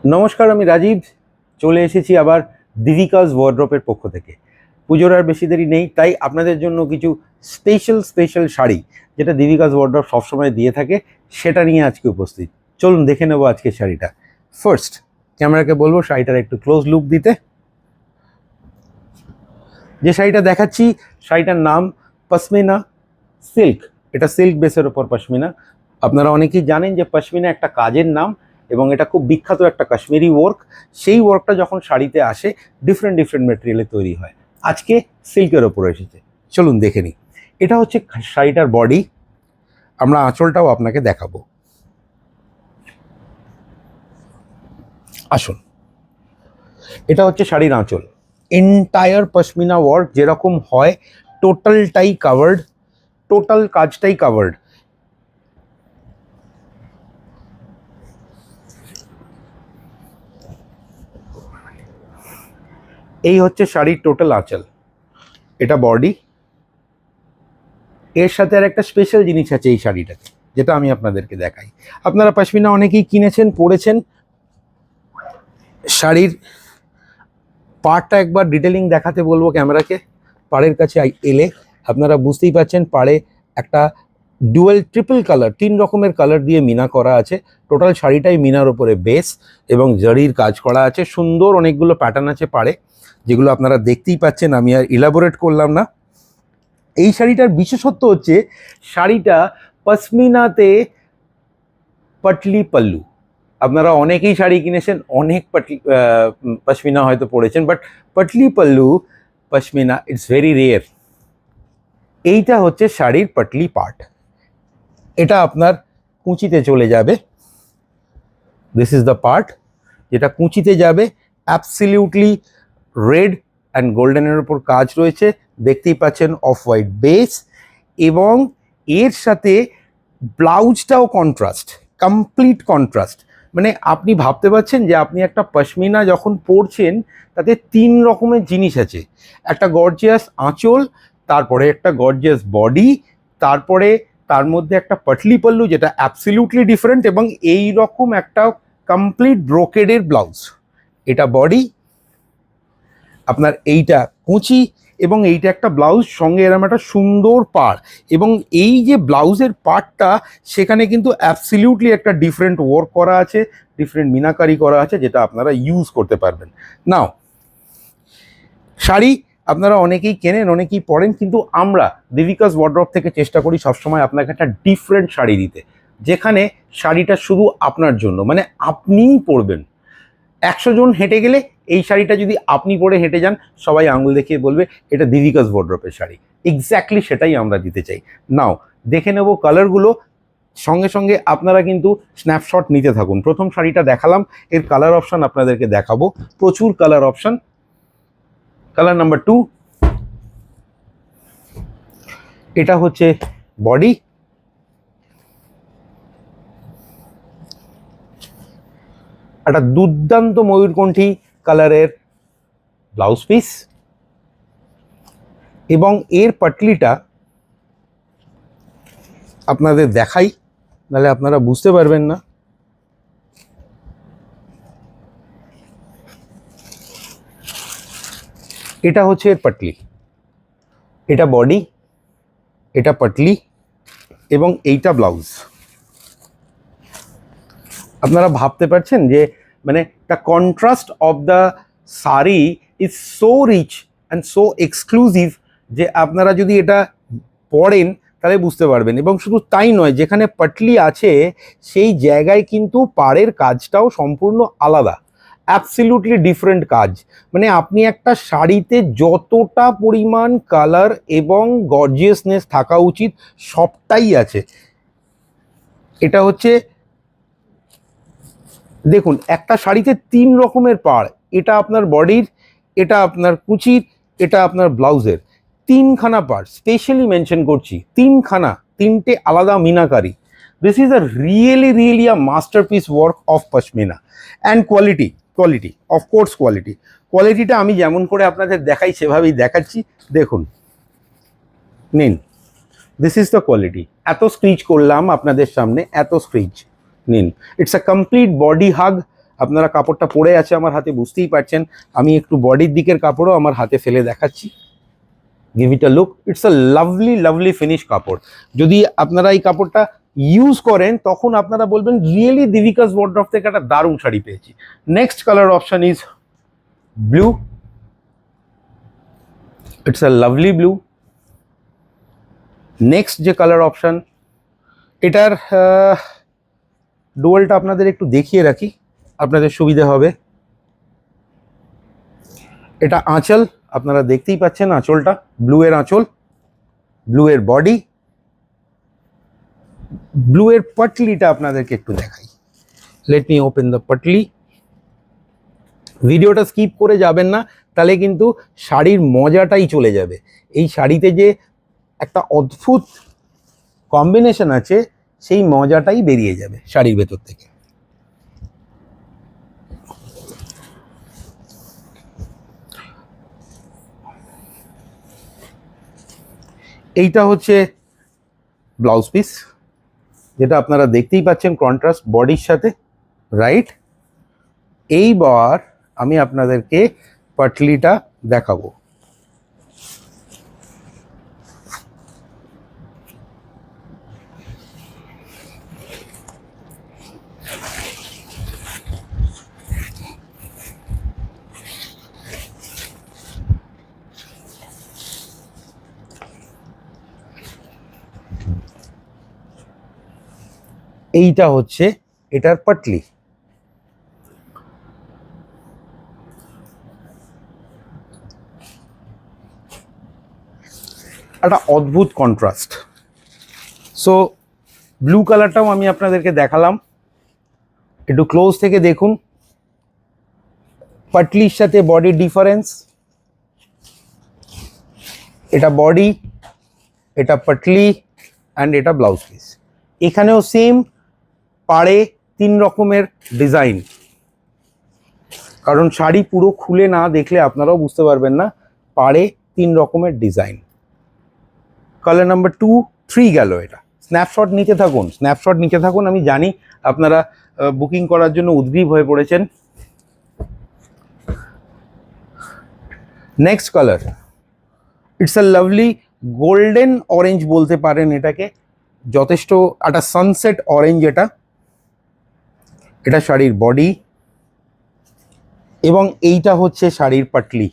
নমস্কার, আমি রাজীব। চলে এসেছি আবার দিভিকাস ওয়ার্ড্রপের পক্ষ থেকে। পুজোর আর বেশি দেরি নেই, তাই আপনাদের জন্য কিছু স্পেশাল শাড়ি যেটা দিভিকাস ওয়ার্ড্রপ সবসময় দিয়ে থাকে সেটা নিয়ে আজকে উপস্থিত। চলুন দেখে নেবো আজকে শাড়িটা। ফার্স্ট ক্যামেরাকে বলবো শাড়িটার একটু ক্লোজ লুক দিতে। যে শাড়িটা দেখাচ্ছি শাড়িটার নাম পশমিনা সিল্ক। এটা সিল্ক বেসের ওপর পশমিনা। আপনারা অনেকেই জানেন যে পশমিনা একটা কাজের নাম এবং এটা খুব বিখ্যাত একটা কাশ্মীরি ওয়ার্ক। সেই ওয়ার্কটা যখন শাড়িতে আসে ডিফারেন্ট মেটেরিয়ালে তৈরি হয়। আজকে সিল্কের ওপর এসেছে, চলুন দেখে নিই। এটা হচ্ছে শাড়িটার বডি। আমরা আঁচলটাও আপনাকে দেখাবো, আসুন। এটা হচ্ছে শাড়ির আঁচল। এন্টায়ার পশমিনা ওয়ার্ক যেরকম হয় টোটালটাই কাভার্ড, টোটাল কাজটাই কাভার্ড। এই হচ্ছে শাড়ির টোটাল আঁচল, এটা বডি। এর সাথে আর একটা স্পেশাল জিনিস আছে এই শাড়িটাতে, যেটা আমি আপনাদেরকে দেখাই। আপনারা পশমিনা অনেকেই কিনেছেন, পরেছেন। শাড়ির পাড়টা একবার ডিটেলিং দেখাতে বলবো ক্যামেরাকে। পাড়ের কাছে এলে আপনারা বুঝতেই পারছেন পাড়ে একটা ডুয়েল ট্রিপল কালার, 3 রকমের কালার দিয়ে মিনা করা আছে। টোটাল শাড়িটাই মিনার ওপরে বেস এবং জরির কাজ করা আছে। সুন্দর অনেকগুলো প্যাটার্ন আছে পাড়ে, যেগুলো আপনারা দেখতেই পাচ্ছেন, আমি আর ইলাবোরেট করলাম না। এই শাড়িটার বিশেষত্ব হচ্ছে শাড়িটা পশমিনাতে পাটলি পাল্লু। আপনারা অনেকেই শাড়ি কিনেছেন, অনেক পশমিনা হয়তো পরেছেন, but Patli pallu pashmina it's very rare. এইটা হচ্ছে শাড়ির পাটলি পার্ট। এটা আপনার কুঁচিতে চলে যাবে। দিস ইজ দ্য পার্ট যেটা কুঁচিতে যাবে। অ্যাবসলিউটলি রেড অ্যান্ড গোল্ডেনের উপর কাজ রয়েছে, দেখতেই পাচ্ছেন, অফ হোয়াইট বেস। এবং এর সাথে ব্লাউজটাও কন্ট্রাস্ট, কমপ্লিট কন্ট্রাস্ট। মানে আপনি ভাবতে পারছেন যে আপনি একটা পশমিনা যখন পরছেন তাতে 3 রকমের জিনিস আছে। একটা গর্জিয়াস আঁচল, তারপরে একটা গর্জিয়াস বডি, তারপরে তার মধ্যে একটা পাটলি পাল্লু যেটা অ্যাবসলিউটলি ডিফারেন্ট, এবং এই রকম একটা কমপ্লিট ব্রোকেডের ব্লাউজ। এটা বডি, আপনার এইটা কুঁচি, এবং এইটা একটা ব্লাউজ, সঙ্গে এরকম একটা সুন্দর পাড়। এবং এই যে ব্লাউজের পাড়টা, সেখানে কিন্তু অ্যাবসলিউটলি একটা ডিফারেন্ট ওয়ার্ক করা আছে, ডিফারেন্ট মিনাকারি করা আছে, যেটা আপনারা ইউজ করতে পারবেন। নাও, শাড়ি আপনারা অনেকেই কেনেন, অনেকেই পরেন, কিন্তু আমরা দিভিকাস ওয়ার্ড্রপ থেকে চেষ্টা করি সবসময় আপনাকে একটা ডিফারেন্ট শাড়ি দিতে, যেখানে শাড়িটা শুধু আপনার জন্য, মানে আপনিই পরবেন। 100 জন হেঁটে গেলে এই শাড়িটা যদি আপনি পরে হেঁটে যান, সবাই আঙুল দেখিয়ে বলবে এটা দিভিকাস ওয়ার্ড্রপের শাড়ি। এক্স্যাক্টলি সেটাই আমরা দিতে চাই। নাও দেখে নেব কালারগুলো, সঙ্গে সঙ্গে আপনারা কিন্তু স্ন্যাপশট নিতে থাকুন। প্রথম শাড়িটা দেখালাম, এর কালার অপশান আপনাদেরকে দেখাবো, প্রচুর কালার অপশান। কালার নাম্বার 2, এটা হচ্ছে বডি। একটা দুর্দান্ত ময়ূরকণ্ঠী কালারের ব্লাউজ পিস, এবং এর পাটলিটা আপনাদের দেখাই, নাহলে আপনারা বুঝতে পারবেন না। এটা হচ্ছে এর পাটলি, এটা বডি, এটা পাটলি, এবং এইটা ব্লাউজ। আপনারা ভাবতে পারছেন যে মানে the contrast of the sari is so rich and so exclusive, যে আপনারা যদি এটা পরেন তাহলে বুঝতে পারবেন। এবং শুধু তাই নয়, যেখানে পাটলি আছে সেই জায়গায় কিন্তু পাড়ের কাজটাও সম্পূর্ণ আলাদা, অ্যাবসলিউটলি ডিফারেন্ট কাজ। মানে আপনি একটা শাড়িতে যতটা পরিমাণ কালার এবং গর্জিয়াসনেস থাকা উচিত সবটাই আছে। এটা হচ্ছে, দেখুন, একটা শাড়িতে 3 রকমের পাড়। এটা আপনার বডির, এটা আপনার কুচির, এটা আপনার ব্লাউজের। 3খানা পাড় স্পেশালি মেনশন করছি, 3খানা, 3টে আলাদা meenakari. This is a really a masterpiece work of pashmina. And quality of course কোয়ালিটিটা আমি যেমন করে আপনাদের দেখাই সেভাবেই দেখাচ্ছি। দেখুন, নিন, দিস ইজ দ্য কোয়ালিটি। এত স্ক্রিচ করলাম আপনাদের সামনে, এত স্ক্রিচ, নিন। ইটস আ কমপ্লিট বডি হাগ। আপনারা কাপড়টা পরে আছে আমার হাতে, বুঝতেই পারছেন। আমি একটু বডির দিকের কাপড়ও আমার হাতে ফেলে দেখাচ্ছি। Give it a look, it's a lovely lovely finish কাপড়। যদি আপনারা এই কাপড়টা ইউজ করেন তখন আপনারা বলবেন রিয়েলি দেবিকাস ওয়ার্ডরোব থেকে একটা দারুণ শাড়ি পেয়েছি। Next colour option is blue. It's a lovely blue. Next যে কালার অপশন, এটার ডুয়ালটা আপনাদের একটু দেখিয়ে রাখি, আপনাদের সুবিধা হবে। এটা আঁচল, আপনারা দেখতেই পাচ্ছেন আঁচলটা, ব্লু এর আঁচল, ব্লু এর বডি, ব্লু এর পটলিটা আপনাদেরকে একটু দেখাই। Let me open the potli. ভিডিওটা স্কিপ করে যাবেন না, তাহলে কিন্তু শাড়ির মজাটাই চলে যাবে। এই শাড়িতে যে একটা অদ্ভুত কম্বিনেশন আছে, সেই মজাটাই বেরিয়ে যাবে শাড়ির ভেতর থেকে। এইটা হচ্ছে ব্লাউজ পিস, যেটা আপনারা দেখতেই পাচ্ছেন কন্ট্রাস্ট বডির সাথে, রাইট। এইবার আমি আপনাদেরকে পাটলিটা দেখাবো। এইটা হচ্ছে এটার পাটলি। একটা অদ্ভুত কন্ট্রাস্ট। সো ব্লু কালারটাও আমি আপনাদেরকে দেখালাম, একটু ক্লোজ থেকে দেখুন। পাটলির সাথে বডির ডিফারেন্স, এটা বডি, এটা পাটলি অ্যান্ড এটা ব্লাউজ পিস। এখানেও সেম পাড়ে 3 রকমের ডিজাইন, কারণ শাড়ি পুরো খুলে না দেখলে আপনারাও বুঝতে পারবেন না। পাড়ে 3 রকমের ডিজাইন। কালার নাম্বার 2, 3 গেল। এটা স্ন্যাপশট নিতে থাকুন, স্ন্যাপশট নিতে থাকুন। আমি জানি আপনারা বুকিং করার জন্য উদ্গ্রীব হয়ে পড়েছেন। Next colour, it's a lovely golden orange বলতে পারেন এটাকে, যথেষ্ট একটা সানসেট অরেঞ্জ। এটা শাড়ির বডি এবং এইটা হচ্ছে শাড়ির পাটলি।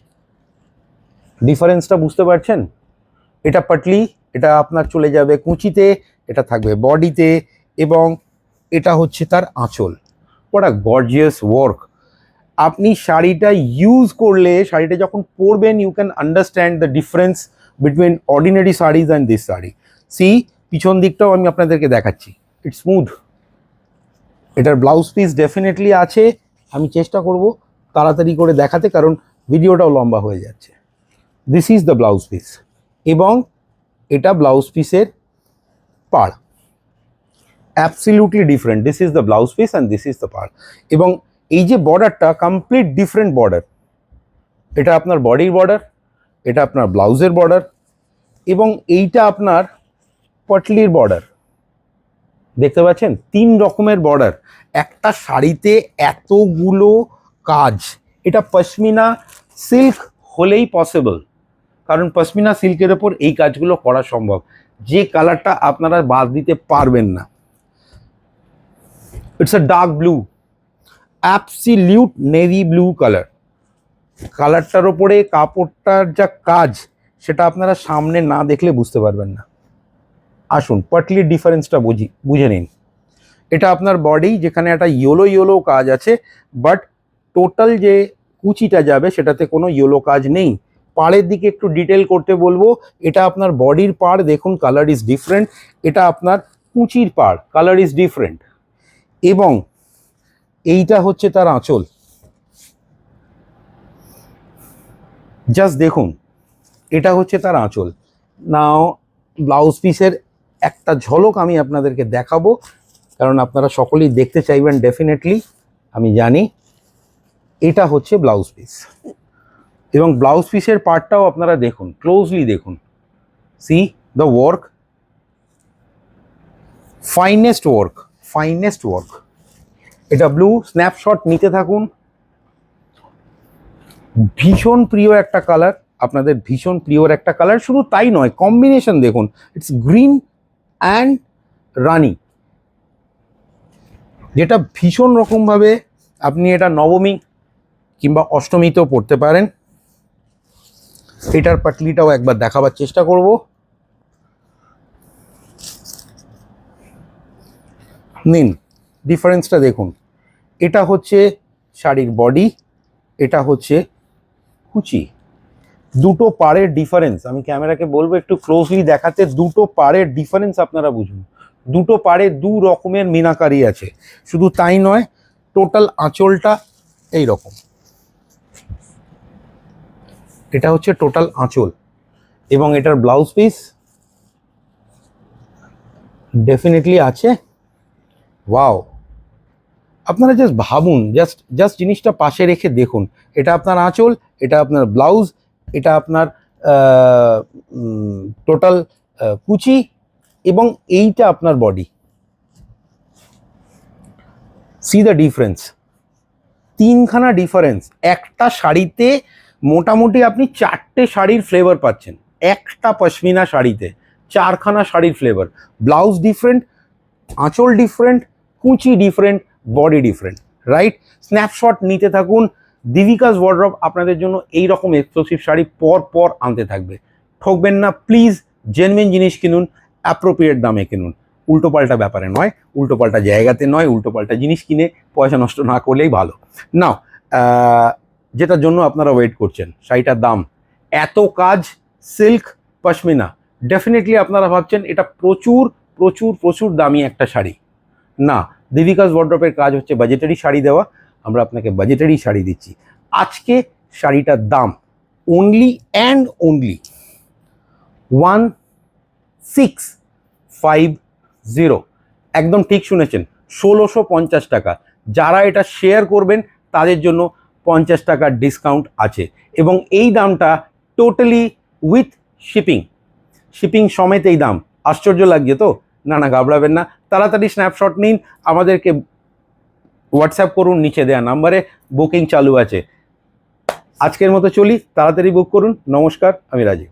ডিফারেন্সটা বুঝতে পারছেন? এটা পাটলি, এটা আপনার চলে যাবে কুচিতে, এটা থাকবে বডিতে, এবং এটা হচ্ছে তার আঁচল। What a gorgeous work. আপনি শাড়িটা ইউজ করলে, শাড়িটা যখন পরবেন, you can understand the difference between ordinary saris and this sari. See, পিছন দিকটাও আমি আপনাদেরকে দেখাচ্ছি, ইটস স্মুথ। এটার ব্লাউজ পিস ডেফিনেটলি আছে, আমি চেষ্টা করব তাড়াতাড়ি করে দেখাতে, কারণ ভিডিওটাও লম্বা হয়ে যাচ্ছে। This is the blouse piece, এবং এটা ব্লাউজ পিসের পাড়। Absolutely different. This is the blouse piece and this is the পাড়। এবং এই যে বর্ডারটা, কমপ্লিট ডিফারেন্ট বর্ডার। এটা আপনার বডির বর্ডার, এটা আপনার ব্লাউজের বর্ডার, এবং এইটা আপনার পটলির বর্ডার। দেখতে পাচ্ছেন 3 রকমের বর্ডার একটা শাড়িতে, এতগুলো কাজ। এটা পশমিনা সিল্ক হলেই পসিবল, কারণ পশমিনা সিল্কের ওপর এই কাজগুলো করা সম্ভব। যে কালারটা আপনারা বাদ দিতে পারবেন না। It's a dark blue, absolute navy blue colour. কালারটার ওপরে কাপড়টার যা কাজ, সেটা আপনারা সামনে না দেখলে বুঝতে পারবেন না। আসুন পাটলির ডিফারেন্সটা বুঝে নিন। এটা আপনার বডি, যেখানে একটা ইয়েলো ইয়েলো কাজ আছে, বাট টোটাল যে কুচিটা যাবে সেটাতে কোনো ইয়েলো কাজ নেই। পাড়ের দিকে একটু ডিটেল করতে বলবো। এটা আপনার বডির পাড়, দেখুন কালার ইজ ডিফারেন্ট। এটা আপনার কুচির পাড়, কালার ইজ ডিফারেন্ট। এবং এইটা হচ্ছে তার আঁচল। জাস্ট দেখুন, এটা হচ্ছে তার আঁচল। নাও ব্লাউজ পিসের একটা ঝলক আমি আপনাদেরকে দেখাবো, কারণ আপনারা সকলেই দেখতে চাইবেন ডেফিনেটলি, আমি জানি। এটা হচ্ছে ব্লাউজ পিস, এবং ব্লাউজ পিসের পার্টটাও আপনারা দেখুন, ক্লোজলি দেখুন। C the work, finest work, finest work. এটা ব্লু, স্ন্যাপশট নিতে থাকুন। ভীষণ প্রিয় একটা কালার, আপনাদের ভীষণ প্রিয়র একটা কালার। শুধু তাই নয়, কম্বিনেশন দেখুন, ইটস গ্রিন অ্যান্ড রানি, যেটা ভীষণ রকমভাবে আপনি এটা নবমী কিংবা অষ্টমীতেও পড়তে পারেন। এটার পাটলিটাও একবার দেখাবার চেষ্টা করব। নিন, ডিফারেন্সটা দেখুন। এটা হচ্ছে শাড়ির বডি, এটা হচ্ছে কুচি। দুটো পাড়ের ডিফারেন্স, আমি ক্যামেরাকে বলবো একটু ক্লোজলি দেখাতে। দুটো পাড়ের ডিফারেন্স আপনারা বুঝুন। দুটো পাড়ে দু রকমের মিনাকারি আছে। শুধু তাই নয়, টোটাল আঁচলটা এই রকম। এটা হচ্ছে টোটাল আঁচল, এবং এটার ব্লাউজ পিস ডেফিনেটলি আছে। ওয়াও, আপনারা জাস্ট ভাবুন, জাস্ট জিনিসটা পাশে রেখে দেখুন। এটা আপনার আঁচল, এটা আপনার ব্লাউজ, এটা আপনার টোটাল কুচি, এবং এইটা আপনার বডি। সি দ্য ডিফারেন্স, তিনখানা ডিফারেন্স। একটা শাড়িতে মোটামুটি আপনি চারটে শাড়ির ফ্লেভার পাচ্ছেন। একটা পশমিনা শাড়িতে চারখানা শাড়ির ফ্লেভার। ব্লাউজ ডিফারেন্ট, আঁচল ডিফারেন্ট, কুচি different, body different, right? Snapshot নিতে থাকুন। দিভিকাস ওয়ার্ড্রব আপনাদের জন্য এই রকম এক্সক্লুসিভ শাড়ি পর পর আনতে থাকবে। ঠকবেন না প্লিজ, জেনুইন জিনিস কিনুন, অ্যাপ্রোপ্রিয়েট দামে কিনুন। উল্টোপাল্টা ব্যাপারে নয়, উল্টোপাল্টা জায়গাতে নয়, উল্টোপাল্টা জিনিস কিনে পয়সা নষ্ট না করলেই ভালো। নাও, যেটার জন্য আপনারা ওয়েট করছেন, শাড়িটার দাম এত কাজ, সিল্ক পশমিনা, ডেফিনেটলি আপনারা ভাবছেন এটা প্রচুর প্রচুর প্রচুর দামি একটা শাড়ি। না, দিভিকাস ওয়ার্ড্রপের কাজ হচ্ছে বাজেটারি শাড়ি দেওয়া। আমরা আপনাকে বাজেটারি শাড়ি দিচ্ছি। আজকে শাড়িটার দাম অনলি অ্যান্ড অনলি 1650। একদম ঠিক শুনেছেন, 1650 টাকা। যারা এটা শেয়ার করবেন তাদের জন্য 50 টাকার ডিসকাউন্ট আছে, এবং এই দামটা টোটালি উইথ শিপিং। শিপিং সমেত এই দাম। আশ্চর্য লাগছে তো? না না, ঘাবড়াবেন না। তাড়াতাড়ি স্ন্যাপশট নিন, আমাদেরকে হোয়াটসঅ্যাপ করুন, নিচে দেওয়া নাম্বারে বুকিং চালু আছে। আজকের মতো চলি, তাড়াতাড়ি বুক করুন। নমস্কার, আমি রাজীব।